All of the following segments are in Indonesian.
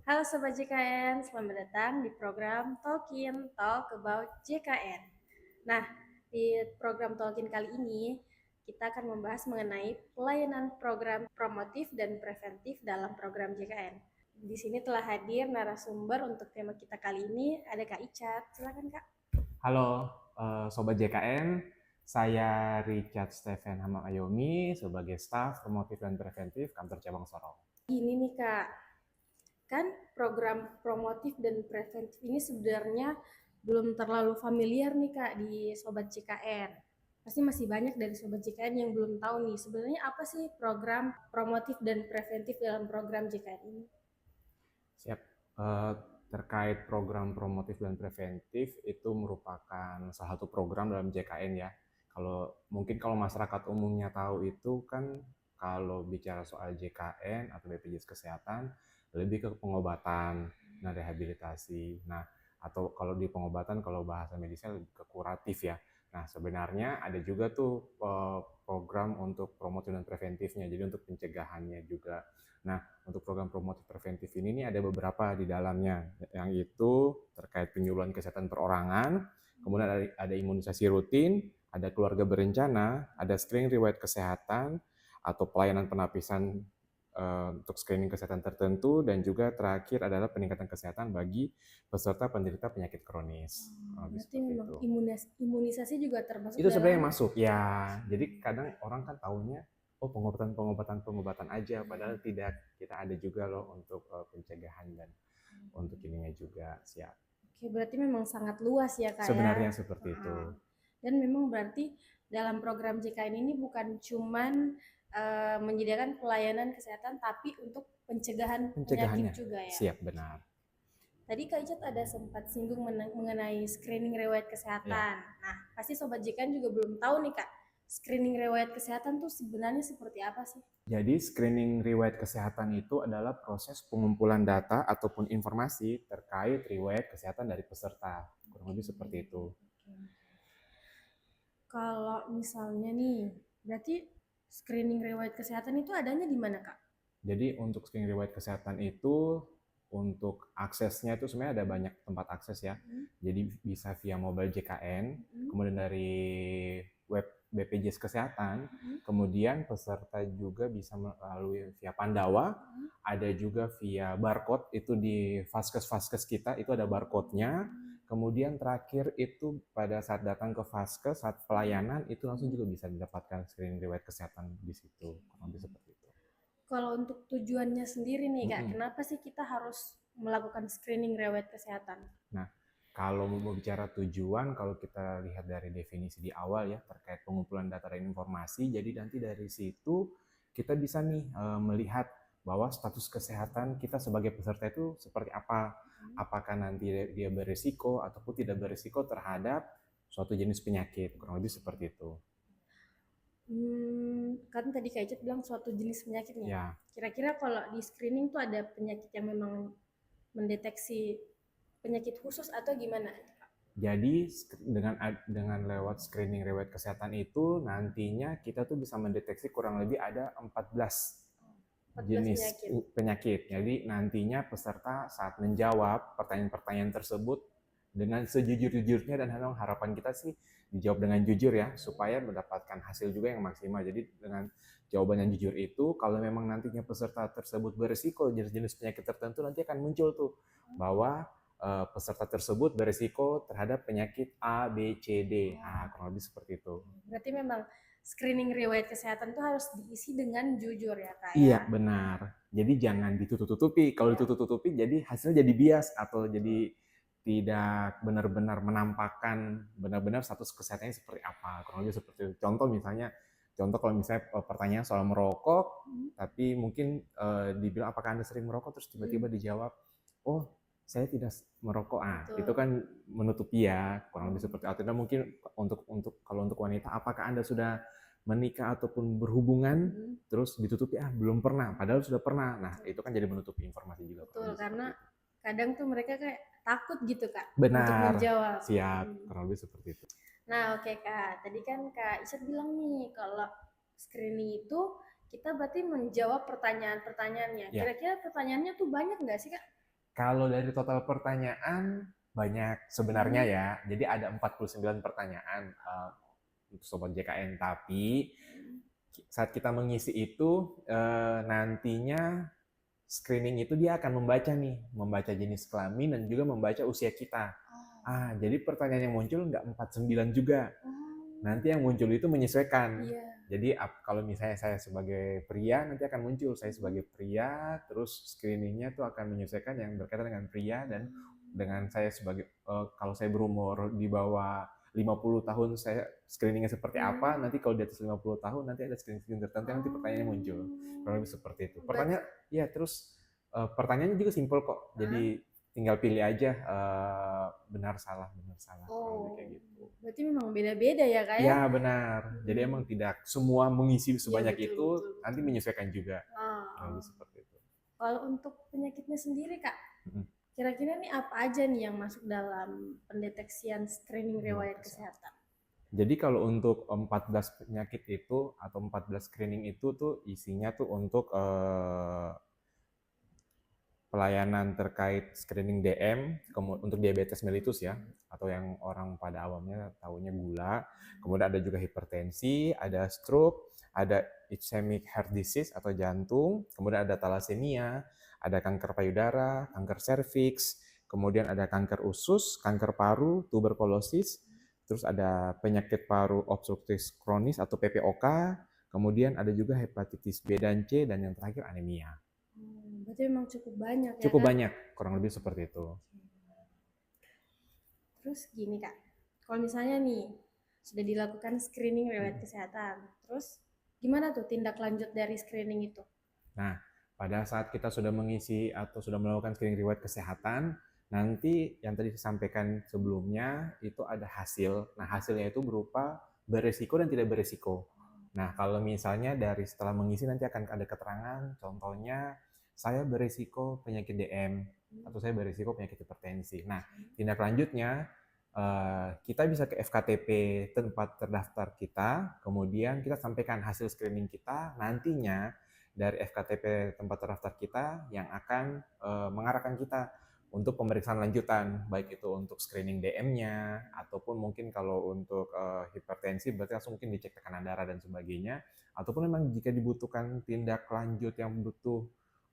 Halo Sobat JKN, selamat datang di program Talkin Talk About JKN. Nah, di program Talkin kali ini, kita akan membahas mengenai pelayanan program promotif dan preventif dalam program JKN. Di sini telah hadir narasumber untuk tema kita kali ini, ada Kak Icat. Silakan Kak. Halo Sobat JKN, saya Richard Steven Hamam Ayomi sebagai staf promotif dan preventif kantor cabang Sorong. Gini nih Kak, kan program promotif dan preventif ini sebenarnya belum terlalu familiar nih Kak di Sobat JKN. Pasti masih banyak dari Sobat JKN yang belum tahu nih sebenarnya apa sih program promotif dan preventif dalam program JKN ini. Siap. Eh, Terkait program promotif dan preventif itu merupakan salah satu program dalam JKN ya. Kalau masyarakat umumnya tahu itu kan kalau bicara soal JKN atau BPJS Kesehatan lebih ke pengobatan dan rehabilitasi. Nah, atau kalau di pengobatan kalau bahasa medisnya lebih ke kuratif ya. Nah, sebenarnya ada juga tuh program untuk promotif dan preventifnya, jadi untuk pencegahannya juga. Nah, untuk program promotif preventif ini nih ada beberapa di dalamnya. Yang itu terkait penyuluhan kesehatan perorangan, kemudian ada imunisasi rutin, ada keluarga berencana, ada screening riwayat kesehatan, atau pelayanan penapisan untuk screening kesehatan tertentu, dan juga terakhir adalah peningkatan kesehatan bagi peserta penderita penyakit kronis. Lebih Berarti seperti memang itu. imunisasi juga termasuk Itu sebenarnya yang dalam. masuk ya. Jadi kadang orang kan taunya oh pengobatan aja, padahal tidak. Kita ada juga loh untuk pencegahan dan untuk ininya juga siap. Oke, berarti memang sangat luas ya Kak ya. Sebenarnya seperti itu. Dan memang berarti dalam program JKN ini bukan cuman menyediakan pelayanan kesehatan tapi untuk pencegahan penyakit Pencegahannya juga ya. siap benar. Tadi Kak Icat ada sempat singgung mengenai screening riwayat Ya. kesehatan. Nah, pasti Sobat JKN juga belum tahu nih Kak, screening riwayat kesehatan tuh sebenarnya seperti apa sih? Jadi screening riwayat kesehatan itu adalah proses pengumpulan data ataupun informasi terkait riwayat kesehatan dari peserta. Kurang lebih seperti itu. Kalau misalnya nih, berarti screening riwayat kesehatan itu adanya di mana Kak? Jadi untuk screening riwayat kesehatan itu untuk aksesnya itu sebenarnya ada banyak tempat akses ya. Jadi bisa via mobile JKN, kemudian dari web BPJS Kesehatan, kemudian peserta juga bisa melalui via Pandawa, ada juga via barcode itu di vaskes-vaskes kita itu ada barcode-nya. Kemudian terakhir itu pada saat datang ke vaskes saat pelayanan itu langsung juga bisa didapatkan screening riwayat kesehatan di situ. Kurang lebih seperti itu. Kalau untuk tujuannya sendiri nih Kak, kenapa sih kita harus melakukan screening riwayat kesehatan? Nah, kalau mau bicara tujuan, kalau kita lihat dari definisi di awal ya terkait pengumpulan data dan informasi, jadi nanti dari situ kita bisa nih melihat bahwa status kesehatan kita sebagai peserta itu seperti apa. Apakah nanti dia berisiko ataupun tidak berisiko terhadap suatu jenis penyakit, kurang lebih seperti itu. Kan tadi Kak Ijat bilang suatu jenis penyakit nih. Ya, Kira-kira kalau di screening tuh ada penyakit yang memang mendeteksi penyakit khusus atau gimana? jadi dengan lewat screening riwayat kesehatan itu nantinya kita tuh bisa mendeteksi kurang lebih ada 14 14 jenis penyakit. penyakit. Jadi nantinya peserta saat menjawab pertanyaan-pertanyaan tersebut dengan sejujur-jujurnya, dan memang harapan kita sih dijawab dengan jujur ya, supaya mendapatkan hasil juga yang maksimal. Jadi dengan jawaban yang jujur itu, kalau memang nantinya peserta tersebut berisiko jenis-jenis penyakit tertentu, nanti akan muncul tuh bahwa peserta tersebut berisiko terhadap penyakit A, B, C, D. Nah, kurang lebih seperti itu. Berarti memang screening riwayat kesehatan tuh harus diisi dengan jujur ya Kak ya? Iya, benar. Jadi jangan ditutup-tutupi. Kalau ditutup-tutupi jadi hasilnya jadi bias atau jadi tidak benar-benar menampakkan benar-benar status kesehatannya seperti apa. Kurang lebih seperti itu. Contoh kalau misalnya pertanyaan soal merokok, tapi mungkin dibilang apakah Anda sering merokok, terus tiba-tiba dijawab, oh saya tidak merokok. Ah, itu kan menutupi ya. Kurang lebih seperti itu. Dan mungkin kalau untuk wanita, apakah Anda sudah menikah ataupun berhubungan, terus ditutupi belum pernah, padahal sudah pernah. Nah, itu kan jadi menutupi informasi juga. Betul, karena kadang tuh mereka kayak takut gitu Kak untuk Benar, menjawab. siap, kurang lebih seperti itu. Nah oke Kak, tadi kan Kak Isyad bilang nih kalau screening itu kita berarti menjawab pertanyaan-pertanyaannya. Ya, Kira-kira pertanyaannya tuh banyak nggak sih Kak? Kalau dari total pertanyaan banyak sebenarnya ya. Jadi ada 49 pertanyaan untuk Sobat JKN. Tapi saat kita mengisi itu nantinya screening itu dia akan membaca jenis kelamin dan juga membaca usia kita. Jadi pertanyaan yang muncul nggak 49 juga. Nanti yang muncul itu menyesuaikan. Jadi kalau misalnya saya sebagai pria, nanti akan muncul saya sebagai pria, terus screeningnya tuh akan menyesuaikan yang berkaitan dengan pria, dan dengan saya sebagai, kalau saya berumur di bawah 50 tahun, saya screeningnya seperti apa, nanti kalau di atas 50 tahun, nanti ada screening tertentu, nanti pertanyaannya muncul. Kurang lebih seperti itu. Pertanyaan, ya terus pertanyaannya juga simpel kok, jadi tinggal pilih aja benar salah, kurang lebih kayak gitu. Berarti memang beda-beda ya Kak ya? Ya benar, jadi emang tidak semua mengisi sebanyak itu, betul. nanti menyesuaikan juga. Lebih seperti itu. Kalau untuk penyakitnya sendiri Kak, kira-kira nih apa aja nih yang masuk dalam pendeteksian screening riwayat kesehatan? Jadi kalau untuk 14 penyakit itu atau 14 screening itu tuh isinya tuh untuk pelayanan terkait screening DM untuk diabetes mellitus ya, atau yang orang pada awamnya tahunya gula. Kemudian ada juga hipertensi, ada stroke, ada ischemic heart disease atau jantung, kemudian ada thalassemia, ada kanker payudara, kanker serviks, kemudian ada kanker usus, kanker paru, tuberkulosis, terus ada penyakit paru obstruktif kronis atau PPOK, kemudian ada juga hepatitis B dan C, dan yang terakhir anemia. Berarti memang cukup banyak ya Cukup Kak? banyak, kurang lebih seperti itu. Terus gini Kak, kalau misalnya nih sudah dilakukan screening riwayat kesehatan, terus gimana tuh tindak lanjut dari screening itu? Nah, pada saat kita sudah mengisi atau sudah melakukan screening riwayat kesehatan, nanti yang tadi disampaikan sebelumnya itu ada hasil. Nah, hasilnya itu berupa beresiko dan tidak beresiko. Nah, kalau misalnya dari setelah mengisi nanti akan ada keterangan, contohnya saya beresiko penyakit DM atau saya beresiko penyakit hipertensi. Nah, tindak lanjutnya kita bisa ke FKTP tempat terdaftar kita, kemudian kita sampaikan hasil screening kita, nantinya dari FKTP tempat terdaftar kita yang akan mengarahkan kita untuk pemeriksaan lanjutan, baik itu untuk screening DM-nya, ataupun mungkin kalau untuk hipertensi berarti langsung mungkin dicek tekanan darah dan sebagainya, ataupun memang jika dibutuhkan tindak lanjut yang butuh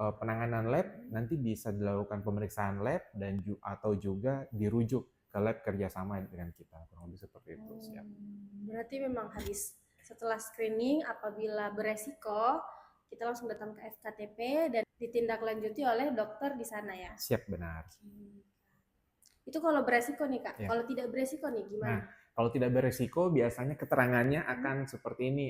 penanganan lab, nanti bisa dilakukan pemeriksaan lab dan atau juga dirujuk ke lab kerjasama dengan kita, kurang lebih seperti itu. Siap. Berarti memang habis setelah screening, apabila beresiko, kita langsung datang ke FKTP dan ditindaklanjuti oleh dokter di sana ya? Siap, benar. Itu kalau beresiko nih Kak, kalau tidak beresiko nih gimana? Nah, kalau tidak beresiko biasanya keterangannya akan seperti ini,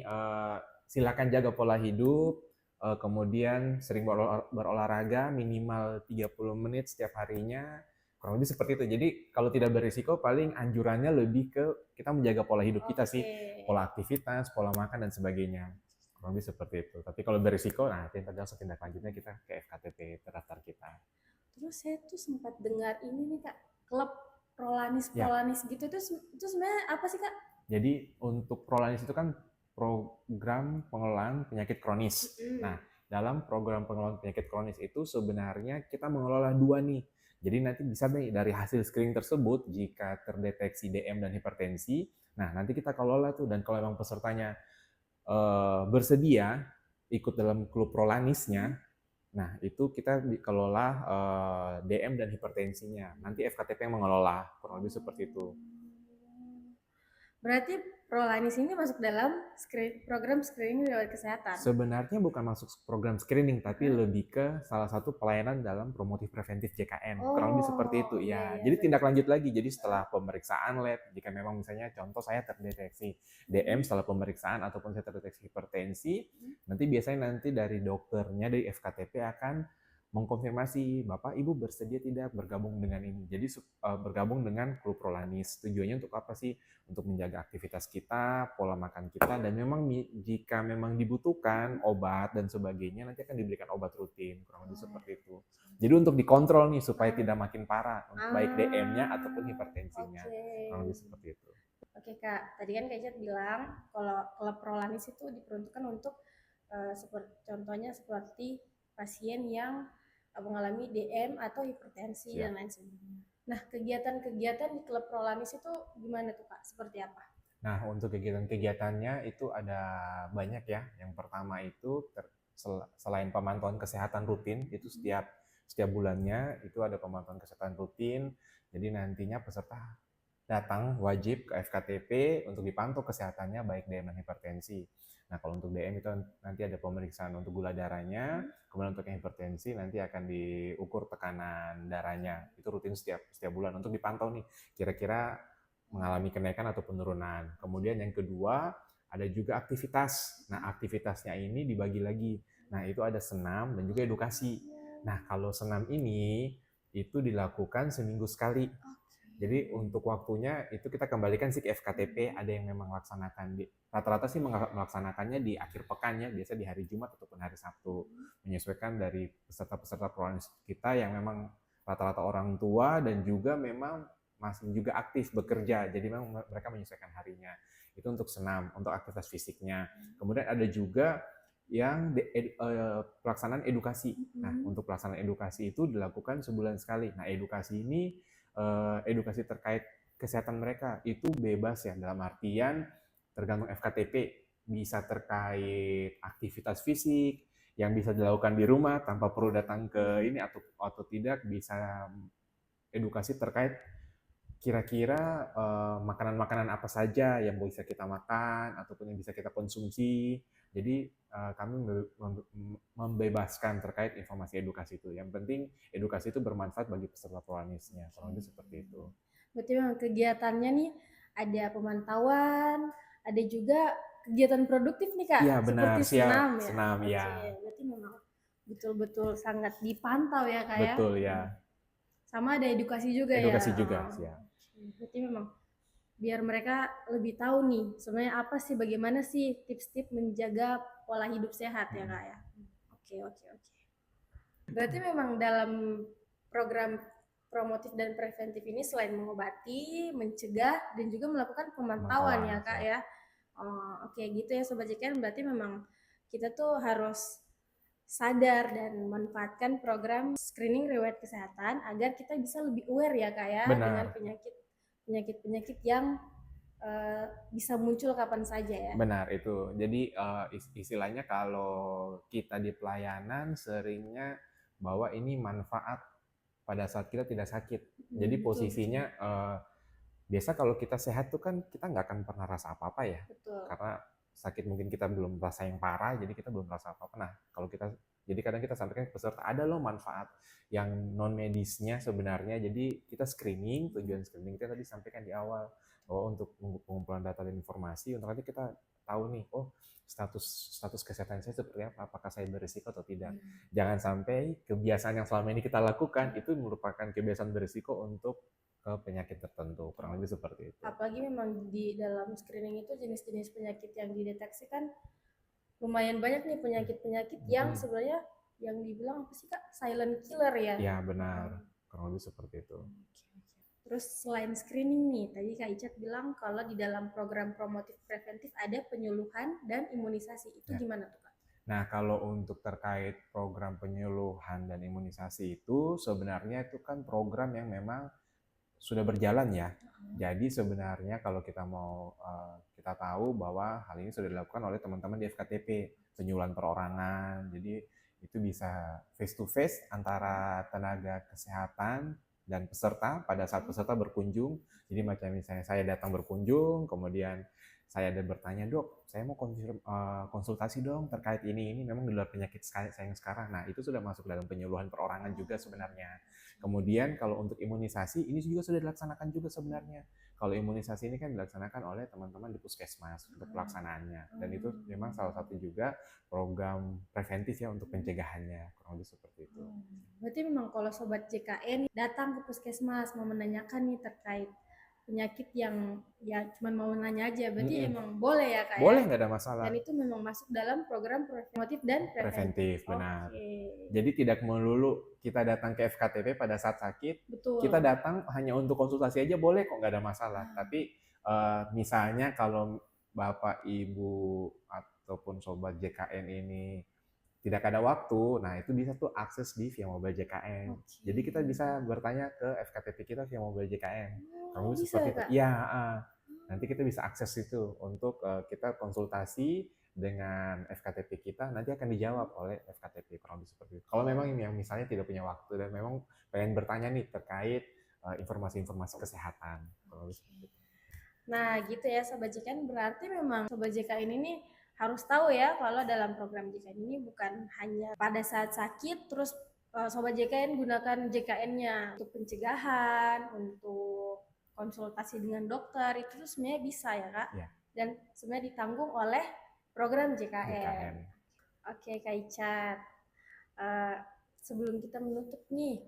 silakan jaga pola hidup, kemudian sering berolahraga minimal 30 menit setiap harinya, kurang lebih seperti itu. Jadi kalau tidak berisiko paling anjurannya lebih ke kita menjaga pola hidup kita sih, pola aktivitas, pola makan dan sebagainya, kurang lebih seperti itu. Tapi kalau berisiko, nah tindak lanjutnya kita ke FKTP terdaftar kita. Terus saya tuh sempat dengar ini nih Kak, klub Prolanis gitu, itu sebenarnya apa sih Kak? Jadi untuk Prolanis itu kan program pengelolaan penyakit kronis. Nah, dalam program pengelolaan penyakit kronis itu sebenarnya kita mengelola dua nih. Jadi nanti bisa nih dari hasil screening tersebut, jika terdeteksi DM dan hipertensi, nah nanti kita kelola tuh, dan kalau memang pesertanya bersedia ikut dalam klub Prolanisnya, nah itu kita kelola DM dan hipertensinya. Nanti FKTP yang mengelola, kurang lebih seperti itu. Berarti Prolanis ini masuk dalam program screening riwayat kesehatan? Sebenarnya bukan masuk program screening, tapi lebih ke salah satu pelayanan dalam promotif preventif JKN. Kurang lebih seperti itu ya. Jadi tindak lanjut lagi. Jadi setelah pemeriksaan lab, jika memang misalnya contoh saya terdeteksi DM setelah pemeriksaan ataupun saya terdeteksi hipertensi, nanti biasanya dari dokternya dari FKTP akan mengkonfirmasi Bapak Ibu bersedia tidak bergabung dengan ini. Jadi bergabung dengan klub Prolanis. Tujuannya untuk apa sih? Untuk menjaga aktivitas kita, pola makan kita, dan memang jika memang dibutuhkan obat dan sebagainya, nanti akan diberikan obat rutin, kurang lebih seperti itu. Jadi untuk dikontrol nih supaya tidak makin parah, baik DM-nya ataupun hipertensinya, kurang lebih seperti itu. Oke Kak, tadi kan Kak Ijat bilang kalau klub Prolanis itu diperuntukkan untuk contohnya seperti pasien yang mengalami DM atau hipertensi Siap. dan lain sebagainya. Nah, kegiatan-kegiatan di klub Prolamis itu gimana tuh Kak? Seperti apa? Nah, untuk kegiatan-kegiatannya itu ada banyak ya. Yang pertama itu selain pemantauan kesehatan rutin, itu setiap bulannya itu ada pemantauan kesehatan rutin. Jadi nantinya peserta datang wajib ke FKTP untuk dipantau kesehatannya baik DM dan hipertensi. Nah, kalau untuk DM itu nanti ada pemeriksaan untuk gula darahnya, kemudian untuk yang hipertensi nanti akan diukur tekanan darahnya. Itu rutin setiap bulan untuk dipantau nih, kira-kira mengalami kenaikan atau penurunan. Kemudian yang kedua, ada juga aktivitas. Nah, aktivitasnya ini dibagi lagi. Nah, itu ada senam dan juga edukasi. Nah, kalau senam ini itu dilakukan seminggu sekali. Jadi untuk waktunya itu kita kembalikan sih ke FKTP, ada yang memang melaksanakan rata-rata sih melaksanakannya di akhir pekan ya, biasa di hari Jumat ataupun hari Sabtu, menyesuaikan dari peserta-peserta Prolanis kita yang memang rata-rata orang tua dan juga memang masih juga aktif bekerja, jadi memang mereka menyesuaikan harinya. Itu untuk senam, untuk aktivitas fisiknya. Kemudian ada juga yang pelaksanaan edukasi. Nah, untuk pelaksanaan edukasi itu dilakukan sebulan sekali. Nah, edukasi ini edukasi terkait kesehatan mereka itu bebas ya, dalam artian tergantung FKTP, bisa terkait aktivitas fisik yang bisa dilakukan di rumah tanpa perlu datang ke ini atau tidak, bisa edukasi terkait kira-kira makanan-makanan apa saja yang bisa kita makan ataupun yang bisa kita konsumsi. Jadi kami membebaskan terkait informasi edukasi itu. Yang penting edukasi itu bermanfaat bagi peserta Prolanisnya. Kurang lebih seperti itu. Berarti memang kegiatannya nih ada pemantauan, ada juga kegiatan produktif nih Kak, Iya benar, seperti siap. senam ya. Senam ya. Berarti memang betul-betul sangat dipantau ya Kak ya. Betul ya. Sama ada edukasi juga ya. Edukasi juga, siap. Berarti memang biar mereka lebih tahu nih sebenarnya apa sih, bagaimana sih tips-tips menjaga pola hidup sehat ya Kak ya. Oke. Berarti memang dalam program promotif dan preventif ini selain mengobati, mencegah, dan juga melakukan pemantauan ya Kak ya. Oke gitu ya Sobat JKN, berarti memang kita tuh harus sadar dan memanfaatkan program screening riwayat kesehatan agar kita bisa lebih aware ya Kak ya. Benar. Dengan penyakit-penyakit yang bisa muncul kapan saja ya. Benar itu. Jadi istilahnya kalau kita di pelayanan seringnya bahwa ini manfaat pada saat kita tidak sakit. Jadi posisinya biasa kalau kita sehat tuh kan kita nggak akan pernah rasa apa-apa ya. Betul. Karena sakit mungkin kita belum merasa yang parah, jadi kita belum merasa apa-apa. Nah, kalau kita, jadi kadang kita sampaikan ke peserta, ada loh manfaat yang non medisnya sebenarnya. Jadi kita screening, tujuan screening kita tadi sampaikan di awal, bahwa untuk pengumpulan data dan informasi, untuk nanti kita tahu nih, oh status kesehatan saya seperti apa, apakah saya berisiko atau tidak. Jangan sampai kebiasaan yang selama ini kita lakukan itu merupakan kebiasaan berisiko untuk ke penyakit tertentu, kurang lebih seperti itu. Apalagi memang di dalam screening itu jenis-jenis penyakit yang dideteksi kan lumayan banyak nih, penyakit-penyakit yang sebenarnya yang dibilang apa sih Kak, silent killer ya. Iya benar, kurang lebih seperti itu. Terus selain screening nih, tadi Kak Icat bilang kalau di dalam program promotif preventif ada penyuluhan dan imunisasi, itu gimana tuh Kak? Nah, kalau untuk terkait program penyuluhan dan imunisasi itu sebenarnya itu kan program yang memang sudah berjalan ya. Jadi sebenarnya kalau kita mau kita tahu bahwa hal ini sudah dilakukan oleh teman-teman di FKTP, penyuluhan perorangan. Jadi itu bisa face to face antara tenaga kesehatan dan peserta pada saat peserta berkunjung. Jadi macam misalnya saya datang berkunjung, kemudian saya ada bertanya, dok, saya mau konsultasi dong terkait ini memang di luar penyakit saya yang sekarang. Nah, itu sudah masuk dalam penyuluhan perorangan juga sebenarnya. Kemudian kalau untuk imunisasi, ini juga sudah dilaksanakan juga sebenarnya. Kalau imunisasi ini kan dilaksanakan oleh teman-teman di puskesmas untuk pelaksanaannya. Dan itu memang salah satu juga program preventif ya untuk pencegahannya. Kurang lebih seperti itu. Berarti memang kalau Sobat JKN datang ke puskesmas mau menanyakan nih terkait penyakit yang ya cuma mau nanya aja, berarti emang boleh ya Kak? Boleh, nggak ada masalah. Dan itu memang masuk dalam program promotif dan preventif. Benar. Jadi tidak melulu kita datang ke FKTP pada saat sakit. Betul. Kita datang hanya untuk konsultasi aja boleh kok, nggak ada masalah. Tapi misalnya kalau Bapak Ibu ataupun Sobat JKN ini tidak ada waktu, nah itu bisa tuh akses di via mobile JKN. Oke. Jadi kita bisa bertanya ke FKTP kita via mobile JKN. Kurang Oh, lebih bisa seperti ya, itu. Kak? Iya, nanti kita bisa akses itu untuk kita konsultasi dengan FKTP kita, nanti akan dijawab oleh FKTP, kurang lebih seperti itu. Kalau memang yang misalnya tidak punya waktu dan memang pengen bertanya nih terkait informasi-informasi kesehatan, kurang lebih seperti itu. Nah, gitu ya Sobat JKN, berarti memang Sobat JKN ini harus tahu ya kalau dalam program JKN ini bukan hanya pada saat sakit terus Sobat JKN gunakan JKN-nya untuk pencegahan, untuk konsultasi dengan dokter, itu tuh sebenarnya bisa ya Kak, Ya, dan sebenarnya ditanggung oleh program JKN. JKN. Oke Kak Icat, Eh, sebelum kita menutup nih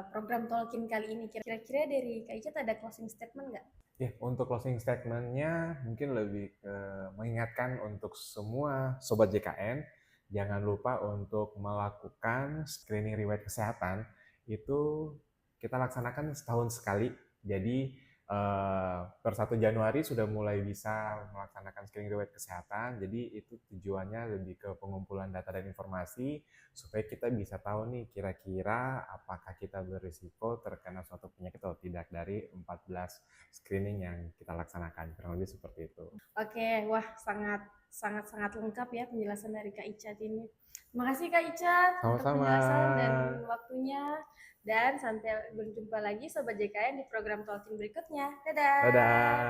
program Tolkien kali ini, kira-kira dari Kak Icat ada closing statement nggak? Ya, untuk closing statement-nya mungkin lebih ke mengingatkan untuk semua Sobat JKN, jangan lupa untuk melakukan screening riwayat kesehatan. Itu kita laksanakan setahun sekali. Jadi per 1 Januari sudah mulai bisa melaksanakan screening riwayat kesehatan. Jadi itu tujuannya lebih ke pengumpulan data dan informasi supaya kita bisa tahu nih kira-kira apakah kita berisiko terkena suatu penyakit atau tidak dari 14 screening yang kita laksanakan, kurang lebih seperti itu. Oke, wah sangat lengkap ya penjelasan dari Kak Icat ini. Terima kasih Kak Icat untuk Sama-sama. penjelasan dan waktunya. Dan sampai berjumpa lagi Sobat JKN di program Talking berikutnya. Dadah! Dadah.